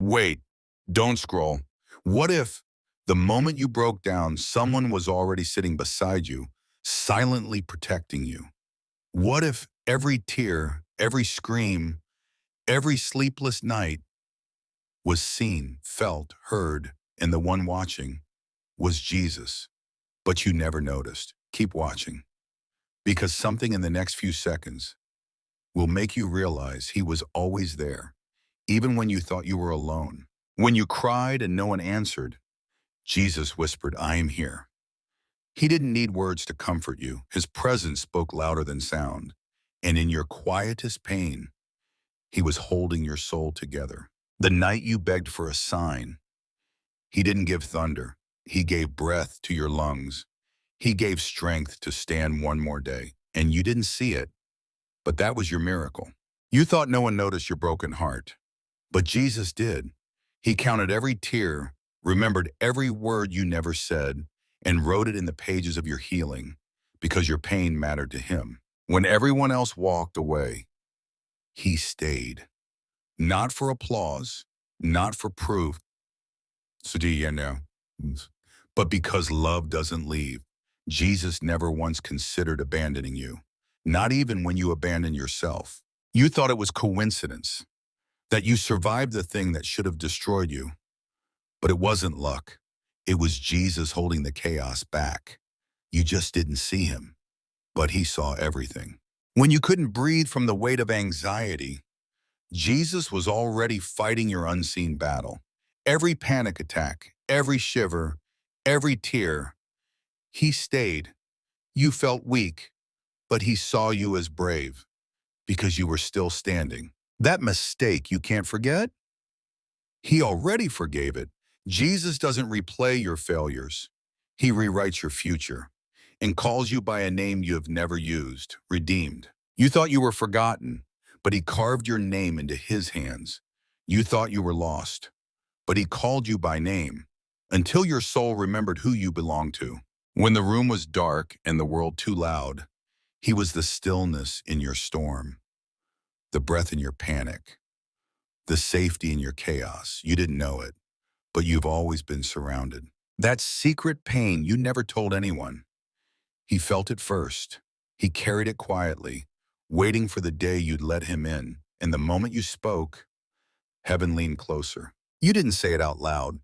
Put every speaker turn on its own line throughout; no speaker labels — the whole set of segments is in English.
Wait, don't scroll. What if the moment you broke down, someone was already sitting beside you, silently protecting you? What if every tear, every scream, every sleepless night was seen, felt, heard, and the one watching was Jesus? But you never noticed. Keep watching, because something in the next few seconds will make you realize he was always there, even when you thought you were alone. When you cried and no one answered, Jesus whispered, "I am here." He didn't need words to comfort you. His presence spoke louder than sound. And in your quietest pain, he was holding your soul together. The night you begged for a sign, he didn't give thunder. He gave breath to your lungs. He gave strength to stand one more day. And you didn't see it, but that was your miracle. You thought no one noticed your broken heart, but Jesus did. He counted every tear, remembered every word you never said, and wrote it in the pages of your healing because your pain mattered to him. When everyone else walked away, he stayed. Not for applause, not for proof, so do you know, but because love doesn't leave. Jesus never once considered abandoning you, not even when you abandoned yourself. You thought it was coincidence, that you survived the thing that should have destroyed you. But it wasn't luck. It was Jesus holding the chaos back. You just didn't see him, but he saw everything. When you couldn't breathe from the weight of anxiety, Jesus was already fighting your unseen battle. Every panic attack, every shiver, every tear, he stayed. You felt weak, but he saw you as brave because you were still standing. That mistake you can't forget? He already forgave it. Jesus doesn't replay your failures. He rewrites your future and calls you by a name you have never used, redeemed. You thought you were forgotten, but he carved your name into his hands. You thought you were lost, but he called you by name until your soul remembered who you belonged to. When the room was dark and the world too loud, he was the stillness in your storm, the breath in your panic, the safety in your chaos. You didn't know it, but you've always been surrounded. That secret pain you never told anyone. He felt it first. He carried it quietly, waiting for the day you'd let him in. And the moment you spoke, heaven leaned closer. You didn't say it out loud,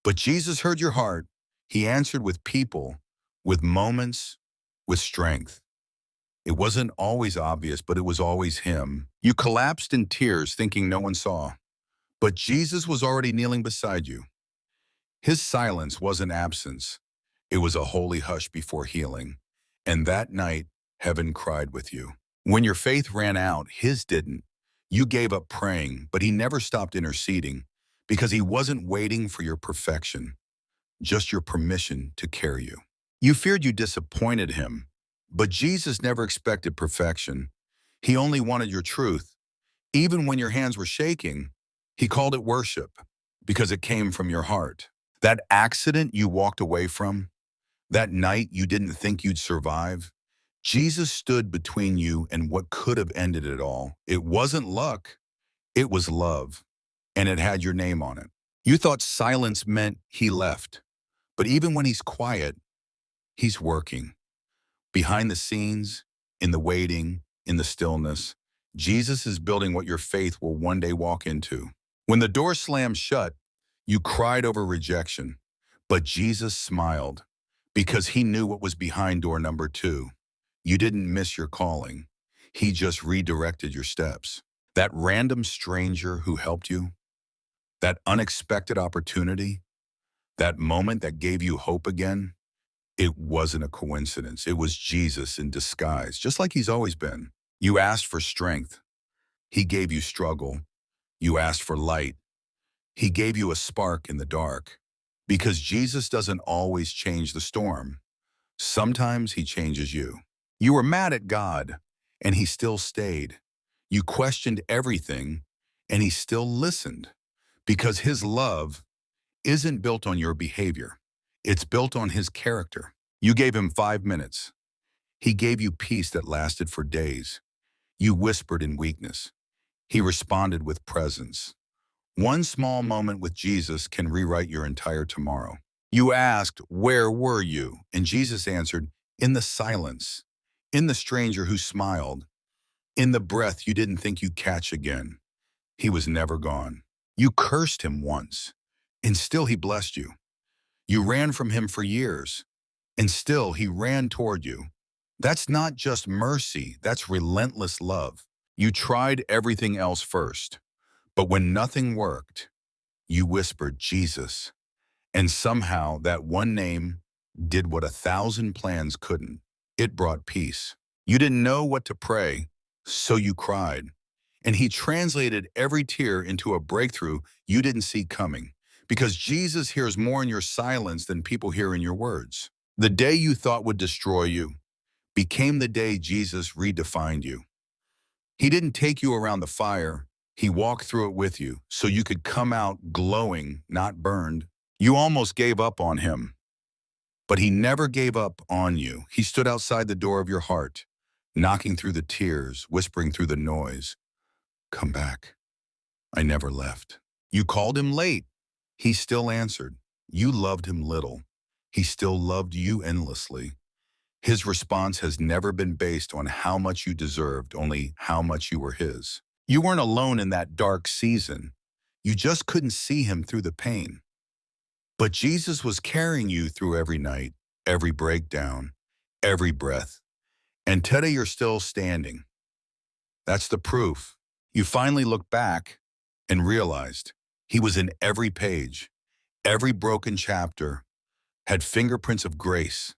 but Jesus heard your heart. He answered with people, with moments, with strength. It wasn't always obvious, but it was always him. You collapsed in tears, thinking no one saw, but Jesus was already kneeling beside you. His silence wasn't absence. It was a holy hush before healing. And that night, heaven cried with you. When your faith ran out, his didn't. You gave up praying, but he never stopped interceding because he wasn't waiting for your perfection, just your permission to carry you. You feared you disappointed him, but Jesus never expected perfection. He only wanted your truth. Even when your hands were shaking, he called it worship because it came from your heart. That accident you walked away from, that night you didn't think you'd survive, Jesus stood between you and what could have ended it all. It wasn't luck, it was love, and it had your name on it. You thought silence meant he left, but even when he's quiet, he's working. Behind the scenes, in the waiting, in the stillness, Jesus is building what your faith will one day walk into. When the door slammed shut, you cried over rejection, but Jesus smiled because he knew what was behind door number 2. You didn't miss your calling. He just redirected your steps. That random stranger who helped you, that unexpected opportunity, that moment that gave you hope again, it wasn't a coincidence. It was Jesus in disguise, just like he's always been. You asked for strength. He gave you struggle. You asked for light. He gave you a spark in the dark. Because Jesus doesn't always change the storm. Sometimes he changes you. You were mad at God, and he still stayed. You questioned everything, and he still listened. Because his love isn't built on your behavior. It's built on his character. You gave him 5 minutes. He gave you peace that lasted for days. You whispered in weakness. He responded with presence. One small moment with Jesus can rewrite your entire tomorrow. You asked, "Where were you?" And Jesus answered, "In the silence, in the stranger who smiled, in the breath you didn't think you'd catch again." He was never gone. You cursed him once, and still he blessed you. You ran from him for years, and still he ran toward you. That's not just mercy, that's relentless love. You tried everything else first, but when nothing worked, you whispered, "Jesus." And somehow that one name did what 1,000 plans couldn't. It brought peace. You didn't know what to pray, so you cried. And he translated every tear into a breakthrough you didn't see coming. Because Jesus hears more in your silence than people hear in your words. The day you thought would destroy you became the day Jesus redefined you. He didn't take you around the fire. He walked through it with you so you could come out glowing, not burned. You almost gave up on him, but he never gave up on you. He stood outside the door of your heart, knocking through the tears, whispering through the noise, "Come back. I never left." You called him late. He still answered. You loved him little. He still loved you endlessly. His response has never been based on how much you deserved, only how much you were his. You weren't alone in that dark season. You just couldn't see him through the pain. But Jesus was carrying you through every night, every breakdown, every breath. And today you're still standing. That's the proof. You finally looked back and realized he was in every page, every broken chapter, had fingerprints of grace.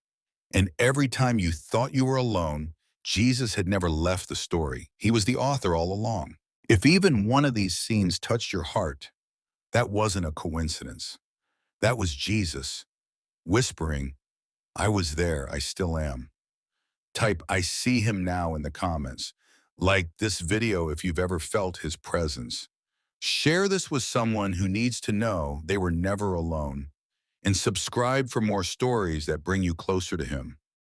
And every time you thought you were alone, Jesus had never left the story. He was the author all along. If even one of these scenes touched your heart, that wasn't a coincidence. That was Jesus whispering, "I was there, I still am." Type, "I see him now" in the comments. Like this video if you've ever felt his presence. Share this with someone who needs to know they were never alone. And subscribe for more stories that bring you closer to him.